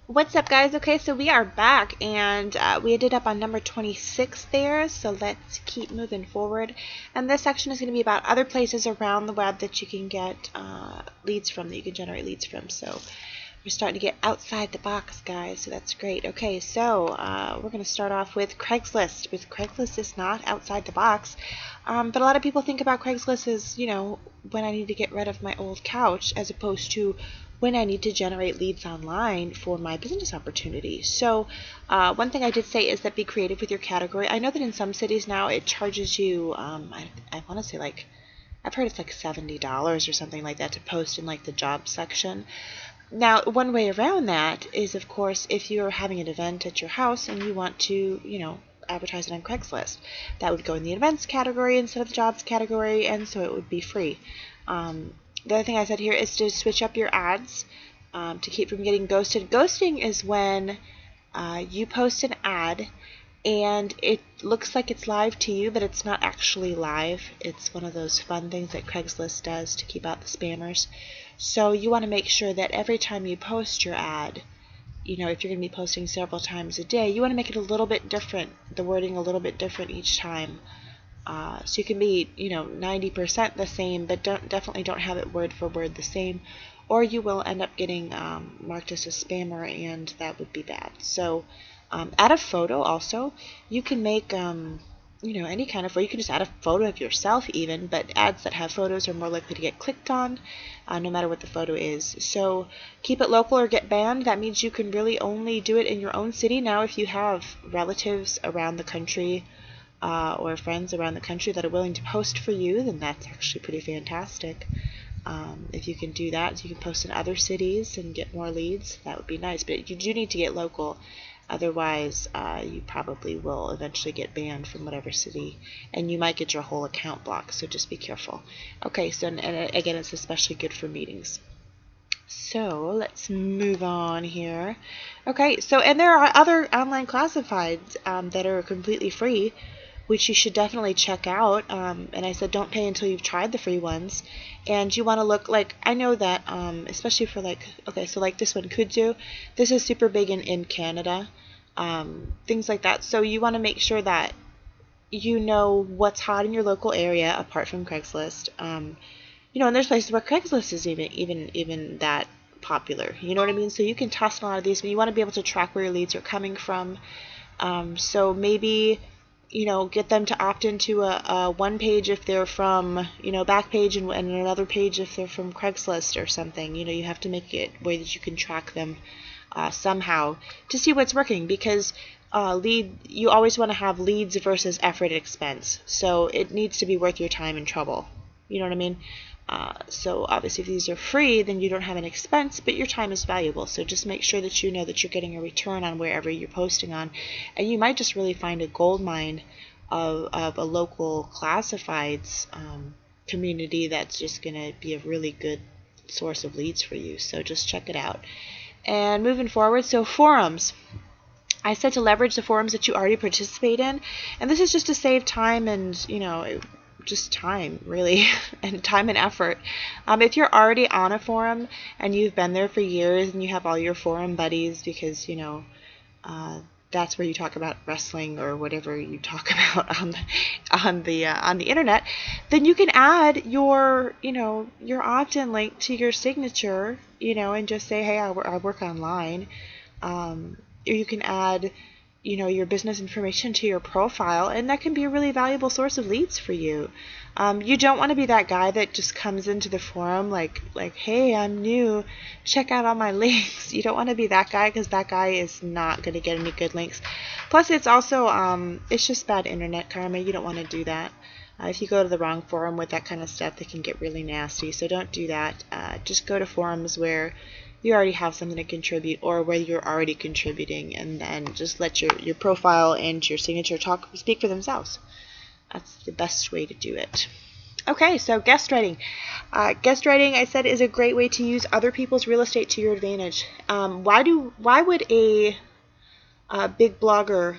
What's up, guys? Okay, so we are back, and we ended up on number 26 there, so let's keep moving forward. And this section is going to be about other places around the web that you can get leads from, that you can generate leads from. So we're starting to get outside the box, guys, so that's great. Okay, so we're going to start off with Craigslist. With Craigslist, it's not outside the box, but a lot of people think about Craigslist as, when I need to get rid of my old couch, as opposed to when I need to generate leads online for my business opportunity. So one thing I did say is that be creative with your category. I know that in some cities now it charges you, I want to say I've heard it's like $70 or something like that to post in like the job section. Now, one way around that is, of course, if you're having an event at your house and you want to, advertise it on Craigslist, that would go in the events category instead of the jobs category, and so it would be free. The other thing I said here is to switch up your ads to keep from getting ghosted. Ghosting is when you post an ad and it looks like it's live to you, but it's not actually live. It's one of those fun things that Craigslist does to keep out the spammers. So you want to make sure that every time you post your ad, if you're going to be posting several times a day, you want to make it a little bit different, the wording a little bit different each time. So you can be, 90% the same, but definitely don't have it word for word the same, or you will end up getting marked as a spammer, and that would be bad. So add a photo also. You can make, any kind of photo. You can just add a photo of yourself even, but ads that have photos are more likely to get clicked on, no matter what the photo is. So keep it local or get banned. That means you can really only do it in your own city. Now, if you have relatives around the country, or friends around the country that are willing to post for you, then that's actually pretty fantastic. If you can do that, you can post in other cities and get more leads. That would be nice, but you do need to get local. Otherwise, you probably will eventually get banned from whatever city, and you might get your whole account blocked, so just be careful. Okay, so and again, it's especially good for meetings. So let's move on here. Okay, so and there are other online classifieds that are completely free, which you should definitely check out. And I said don't pay until you've tried the free ones. And you want to look like, I know that, especially for so like this one could do. This is super big in Canada, things like that. So you want to make sure that you know what's hot in your local area apart from Craigslist. And there's places where Craigslist is even that popular. You know what I mean? So you can test a lot of these, but you want to be able to track where your leads are coming from. So maybe, get them to opt into a one page if they're from, back page, and another page if they're from Craigslist or something. You have to make it way that you can track them somehow to see what's working, because you always want to have leads versus effort and expense. So it needs to be worth your time and trouble. You know what I mean? So obviously if these are free, then you don't have an expense, but your time is valuable. So just make sure that you know that you're getting a return on wherever you're posting on. And you might just really find a gold mine of a local classifieds community that's just going to be a really good source of leads for you. So just check it out. And moving forward, so forums. I said to leverage the forums that you already participate in, and this is just to save time and, just time, really, and time and effort. If you're already on a forum and you've been there for years and you have all your forum buddies because, that's where you talk about wrestling or whatever you talk about on the internet, then you can add your opt-in link to your signature, and just say, hey, I work online. Or you can add, your business information to your profile, and that can be a really valuable source of leads for you. You don't want to be that guy that just comes into the forum like, hey, I'm new, check out all my links. You don't want to be that guy, because that guy is not going to get any good links. Plus, it's also, it's just bad internet karma. You don't want to do that. If you go to the wrong forum with that kind of stuff, it can get really nasty, so don't do that. Just go to forums where you already have something to contribute, or where you're already contributing, and then just let your profile and your signature speak for themselves. That's the best way to do it. Okay, so guest writing. Guest writing, I said, is a great way to use other people's real estate to your advantage. Why would a big blogger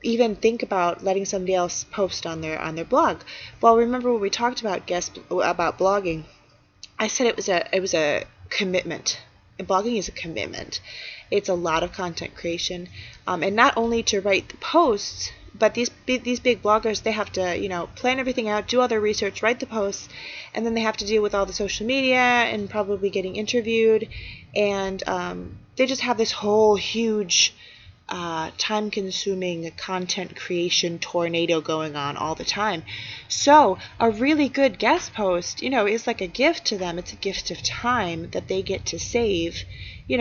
even think about letting somebody else post on their blog? Well, remember when we talked about blogging, I said it was a commitment. blogging is a commitment. It's a lot of content creation, and not only to write the posts, but these big bloggers, they have to plan everything out, do all their research, write the posts, and then they have to deal with all the social media and probably getting interviewed, and they just have this whole huge time-consuming content creation tornado going on all the time. So a really good guest post, is like a gift to them. It's a gift of time that they get to save,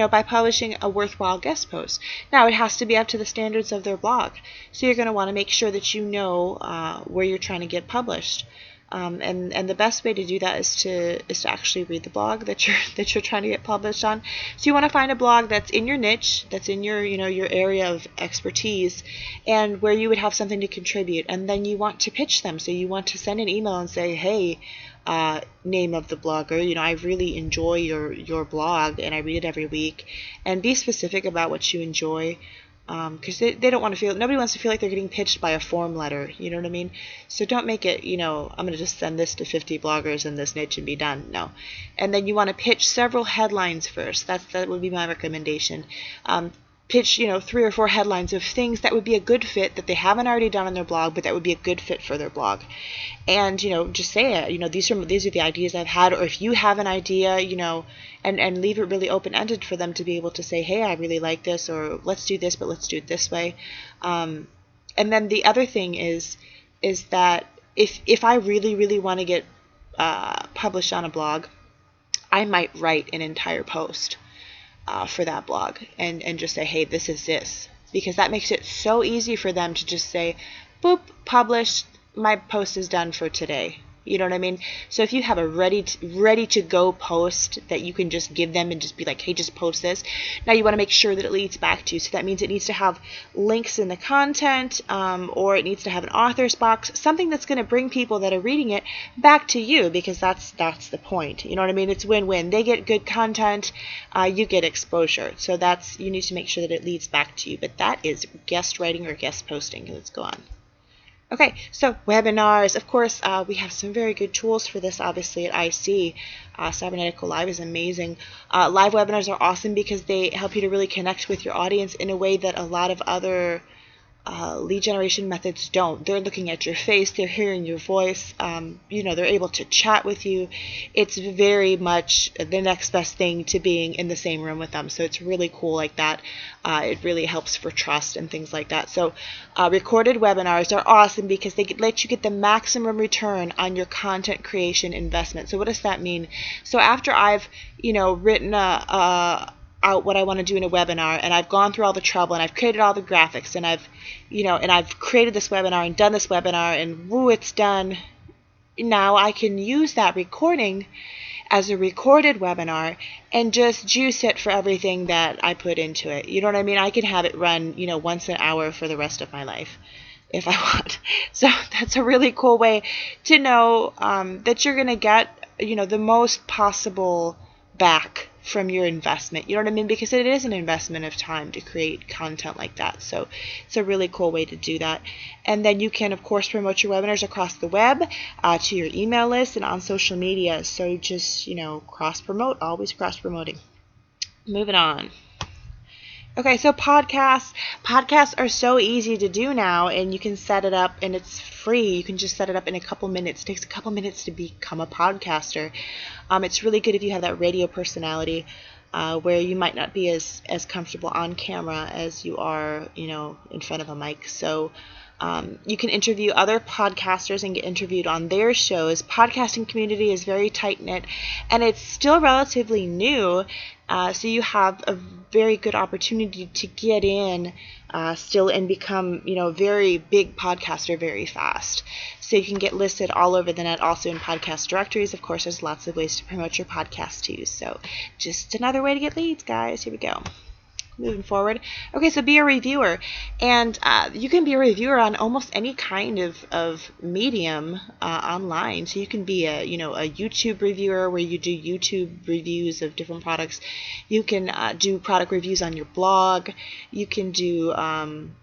by publishing a worthwhile guest post. Now, it has to be up to the standards of their blog. So you're going to want to make sure that you know where you're trying to get published. And the best way to do that is to actually read the blog that you're trying to get published on. So you want to find a blog that's in your niche, that's in your your area of expertise, and where you would have something to contribute. And then you want to pitch them. So you want to send an email and say, hey, name of the blogger, I really enjoy your blog and I read it every week, and be specific about what you enjoy. Because they don't want to feel, nobody wants to feel like they're getting pitched by a form letter, you know what I mean? So don't make it, I'm going to just send this to 50 bloggers in this niche and be done. No. And then you want to pitch several headlines first. That would be my recommendation. Pitch, 3 or 4 headlines of things that would be a good fit that they haven't already done on their blog, but that would be a good fit for their blog. And, just say it, these are the ideas I've had, or if you have an idea, and leave it really open-ended for them to be able to say, hey, I really like this, or let's do this, but let's do it this way. And then the other thing is that if I really, really want to get published on a blog, I might write an entire post for that blog and just say, hey, this is this, because that makes it so easy for them to just say, boop, published, my post is done for today. You know what I mean? So if you have a ready to go post that you can just give them and just be like, hey, just post this. Now you want to make sure that it leads back to you. So that means it needs to have links in the content, or it needs to have an author's box, something that's going to bring people that are reading it back to you, because that's the point. You know what I mean? It's win-win. They get good content, you get exposure. So you need to make sure that it leads back to you. But that is guest writing or guest posting. Let's go on. Okay, so webinars. Of course, we have some very good tools for this, obviously, at IC. Cybernetical Live is amazing. Live webinars are awesome because they help you to really connect with your audience in a way that a lot of other lead generation methods don't. They're looking at your face, they're hearing your voice, they're able to chat with you. It's very much the next best thing to being in the same room with them. So it's really cool like that. It really helps for trust and things like that. So recorded webinars are awesome because they let you get the maximum return on your content creation investment. So what does that mean? So after I've, written out what I want to do in a webinar, and I've gone through all the trouble, and I've created all the graphics, and I've created this webinar and done this webinar, and woo, it's done. Now I can use that recording as a recorded webinar and just juice it for everything that I put into it. You know what I mean? I can have it run, once an hour for the rest of my life if I want. So that's a really cool way to know that you're going to get, the most possible back from your investment. You know what I mean? Because it is an investment of time to create content like that. So it's a really cool way to do that. And then you can, of course, promote your webinars across the web, to your email list, and on social media. So just, cross-promote, always cross-promoting. Moving on. Okay, so podcasts. Podcasts are so easy to do now, and you can set it up, and it's free. You can just set it up in a couple minutes. It takes a couple minutes to become a podcaster. It's really good if you have that radio personality, where you might not be as comfortable on camera as you are, in front of a mic. So you can interview other podcasters and get interviewed on their shows. Podcasting community is very tight-knit, and it's still relatively new, so you have a very good opportunity to get in still and become, a very big podcaster very fast. So you can get listed all over the net, also in podcast directories. Of course, there's lots of ways to promote your podcast too. So just another way to get leads, guys. Here we go. Moving forward. Okay, so be a reviewer. And you can be a reviewer on almost any kind of medium online. So you can be a YouTube reviewer where you do YouTube reviews of different products. You can do product reviews on your blog. You can do them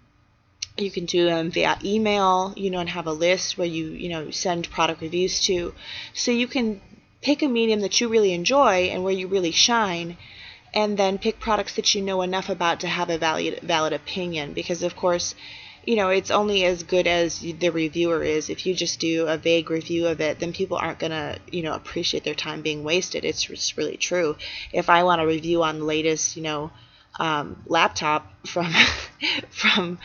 via email, and have a list where you send product reviews to. So you can pick a medium that you really enjoy and where you really shine, and then pick products that you know enough about to have a valid opinion, because of course, it's only as good as the reviewer is. If you just do a vague review of it, then people aren't going to, appreciate their time being wasted. It's really true. If I want a review on the latest, laptop from from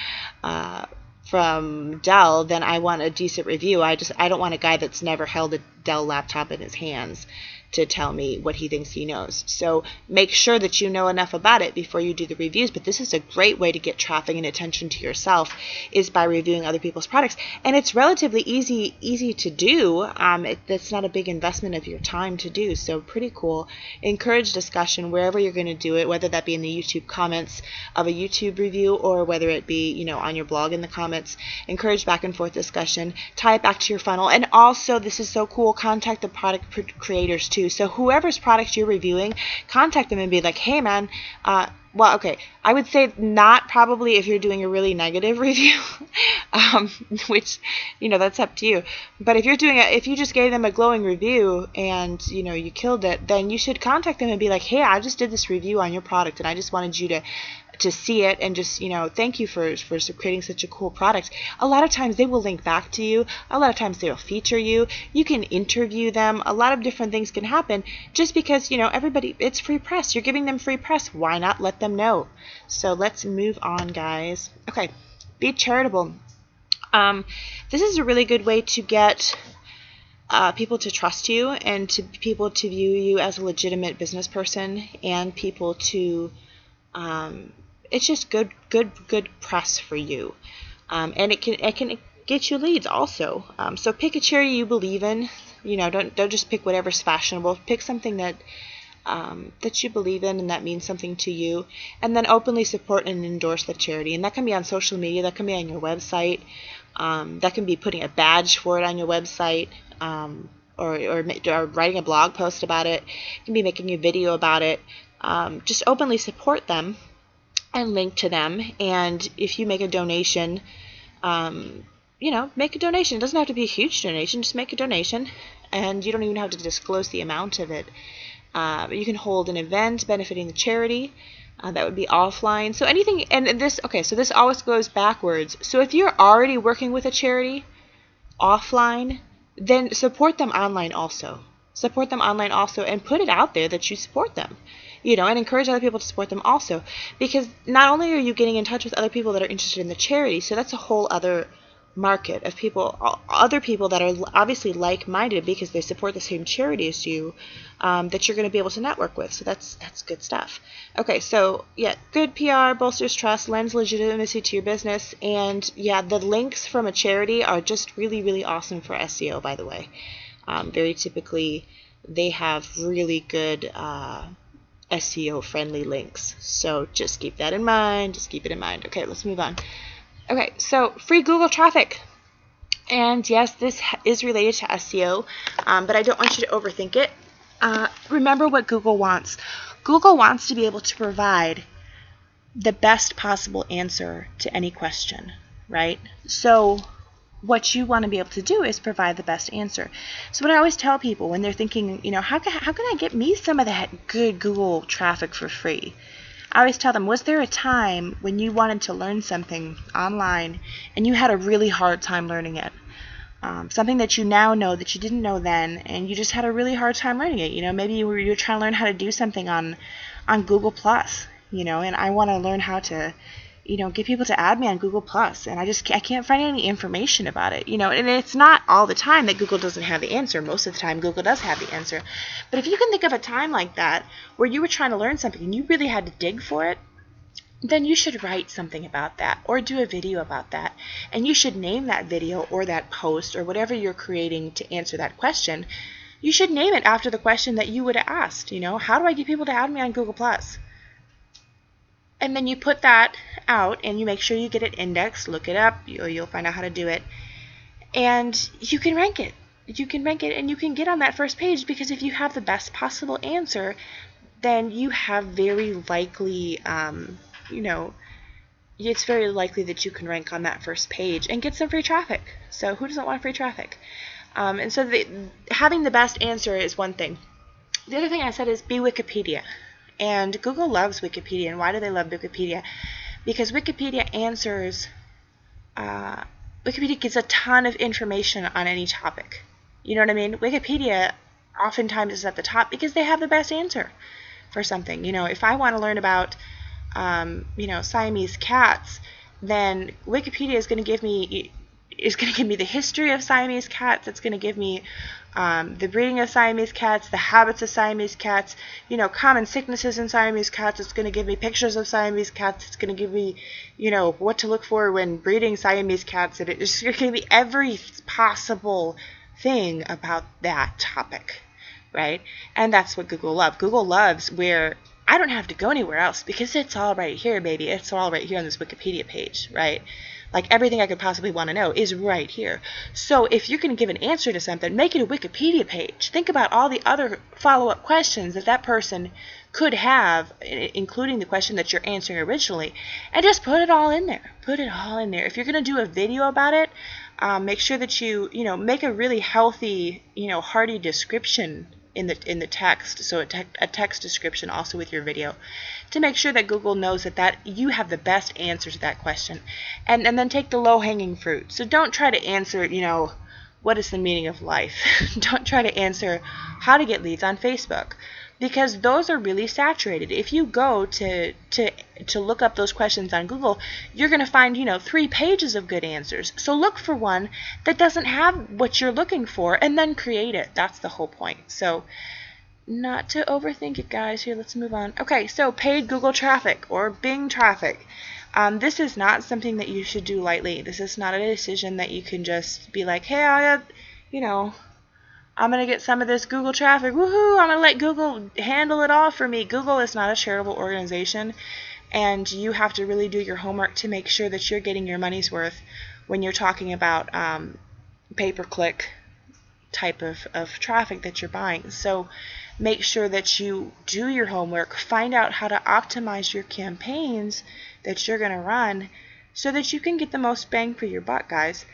from Dell, then I want a decent review. I don't want a guy that's never held a Dell laptop in his hands to tell me what he thinks he knows. So make sure that you know enough about it before you do the reviews. But this is a great way to get traffic and attention to yourself, is by reviewing other people's products. And it's relatively easy to do. That's not a big investment of your time to do. So pretty cool. Encourage discussion wherever you're going to do it, whether that be in the YouTube comments of a YouTube review, or whether it be, on your blog in the comments. Encourage back and forth discussion. Tie it back to your funnel. And also, this is so cool, contact the product creators too. So whoever's product you're reviewing, contact them and be like, hey man, I would say not probably if you're doing a really negative review, which, that's up to you. But if you just gave them a glowing review and, you killed it, then you should contact them and be like, hey, I just did this review on your product and I just wanted you to see it and just, thank you for creating such a cool product. A lot of times they will link back to you. A lot of times they'll feature you. You can interview them. A lot of different things can happen just because, everybody, it's free press. You're giving them free press. Why not let them know? So let's move on, guys. Okay, be charitable. This is a really good way to get people to trust you, and to people to view you as a legitimate business person, and people to it's just good press for you, and it can get you leads also. So pick a charity you believe in. Don't just pick whatever's fashionable. Pick something that you believe in and that means something to you, and then openly support and endorse the charity. And that can be on social media, that can be on your website, that can be putting a badge for it on your website, or writing a blog post about it. You can be making a video about it. Just openly support them and link to them. And if you make a donation, make a donation. It doesn't have to be a huge donation. Just make a donation, and you don't even have to disclose the amount of it. You can hold an event benefiting the charity. That would be offline. So anything, and this, so this always goes backwards. So if you're already working with a charity offline, then support them online also. Support them online also, and put it out there that you support them. And encourage other people to support them also. Because not only are you getting in touch with other people that are interested in the charity, so that's a whole other market of people, other people that are obviously like-minded because they support the same charity as you, that you're going to be able to network with. So that's good stuff. Okay, so yeah, good PR bolsters trust, lends legitimacy to your business, and yeah, the links from a charity are just really, really awesome for SEO, by the way. Very typically, they have really good SEO-friendly links. So just keep that in mind. Just keep it in mind. Okay, let's move on. Okay, so free Google traffic. And yes, this is related to SEO, but I don't want you to overthink it. Remember what Google wants. Google wants to be able to provide the best possible answer to any question, right? So what you want to be able to do is provide the best answer. So what I always tell people when they're thinking, how can I get me some of that good Google traffic for free? I always tell them, was there a time when you wanted to learn something online and you had a really hard time learning it? Something that you now know that you didn't know then, and you just had a really hard time learning it. Maybe you were trying to learn how to do something on Google Plus, and I want to learn how to get people to add me on Google Plus, and I can't find any information about it, and it's not all the time that Google doesn't have the answer. Most of the time Google does have the answer. But if you can think of a time like that where you were trying to learn something and you really had to dig for it, then you should write something about that or do a video about that, and you should name that video or that post or whatever you're creating to answer that question. You should name it after the question that you would have asked. How do I get people to add me on Google Plus? And then you put that out and you make sure you get it indexed. Look it up. You'll find out how to do it. And you can rank it. You can rank it and you can get on that first page, because if you have the best possible answer, then you have very likely, it's very likely that you can rank on that first page and get some free traffic. So who doesn't want free traffic? And so having the best answer is one thing. The other thing I said is be Wikipedia. And Google loves Wikipedia. And why do they love Wikipedia? Because Wikipedia answers, Wikipedia gives a ton of information on any topic. You know what I mean? Wikipedia oftentimes is at the top because they have the best answer for something. If I want to learn about, Siamese cats, then Wikipedia is going to give me the history of Siamese cats. It's going to give me the breeding of Siamese cats, the habits of Siamese cats, common sicknesses in Siamese cats. It's going to give me pictures of Siamese cats. It's going to give me, what to look for when breeding Siamese cats. And it's going to give me every possible thing about that topic, right? And that's what Google loves. Google loves where I don't have to go anywhere else because it's all right here, baby. It's all right here on this Wikipedia page, right? Like everything I could possibly want to know is right here. So if you're going to give an answer to something, make it a Wikipedia page. Think about all the other follow-up questions that person could have, including the question that you're answering originally, and just put it all in there. Put it all in there. If you're going to do a video about it, make sure that you make a really healthy, hearty description in the text, so a text description also with your video, to make sure that Google knows that you have the best answer to that question, and then take the low-hanging fruit. So don't try to answer, what is the meaning of life? Don't try to answer how to get leads on Facebook, because those are really saturated. If you go to look up those questions on Google, you're going to find 3 pages of good answers. So look for one that doesn't have what you're looking for and then create it. That's the whole point. So not to overthink it, guys. Here, let's move on. Okay, so paid Google traffic or Bing traffic. This is not something that you should do lightly. This is not a decision that you can just be like, hey, I'm going to get some of this Google traffic. Woohoo! I'm going to let Google handle it all for me. Google is not a charitable organization, and you have to really do your homework to make sure that you're getting your money's worth when you're talking about pay-per-click type of traffic that you're buying. So make sure that you do your homework, find out how to optimize your campaigns that you're going to run so that you can get the most bang for your buck, guys.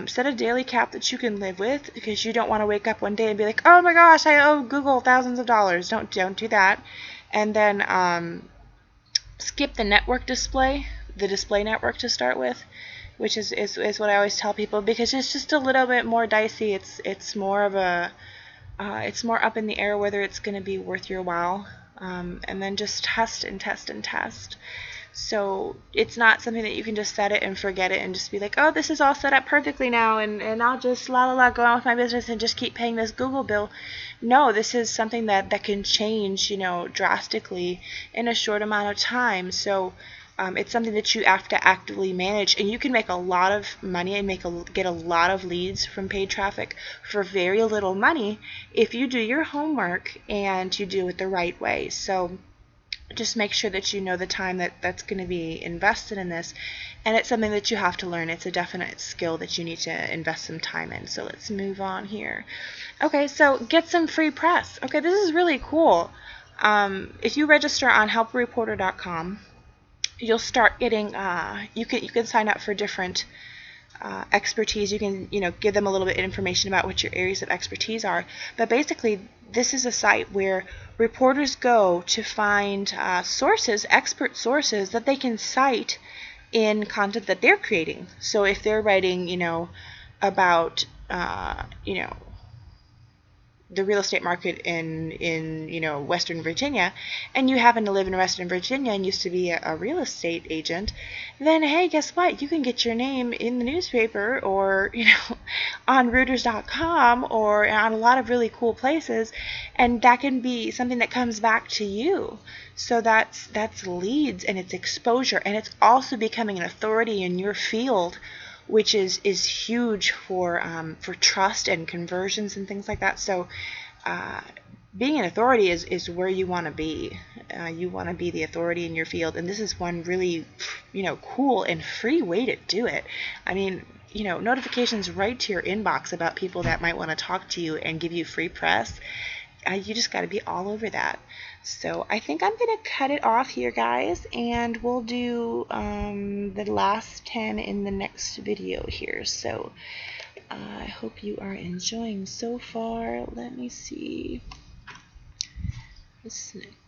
Set a daily cap that you can live with, because you don't want to wake up one day and be like, oh my gosh, I owe Google thousands of dollars. Don't do that. And then skip the network display, the display network to start with, which is what I always tell people, because it's just a little bit more dicey. It's more of a it's more up in the air whether it's going to be worth your while. And then just test and test and test. So it's not something that you can just set it and forget it and just be like, oh, this is all set up perfectly now, and I'll just go on with my business and just keep paying this Google bill. No, this is something that can change, drastically in a short amount of time. So it's something that you have to actively manage, and you can make a lot of money and get a lot of leads from paid traffic for very little money if you do your homework and you do it the right way. So just make sure that you know the time that's going to be invested in this, and it's something that you have to learn. It's a definite skill that you need to invest some time in. So let's move on here. Okay, so get some free press. Okay, this is really cool. If you register on helpreporter.com, you'll start getting you can sign up for different expertise. You can give them a little bit of information about what your areas of expertise are, but basically this is a site where reporters go to find expert sources that they can cite in content that they're creating. So if they're writing about the real estate market in Western Virginia, and you happen to live in Western Virginia and used to be a real estate agent, then hey, guess what? You can get your name in the newspaper, or on Reuters.com, or on a lot of really cool places, and that can be something that comes back to you. So that's leads, and it's exposure, and it's also becoming an authority in your field, which is huge for trust and conversions and things like that. So being an authority is where you want to be. You want to be the authority in your field, and this is one really cool and free way to do it. I mean, notifications right to your inbox about people that might want to talk to you and give you free press. You just got to be all over that. So I think I'm going to cut it off here, guys, and we'll do the last 10 in the next video here. So I hope you are enjoying so far. Let me see this next.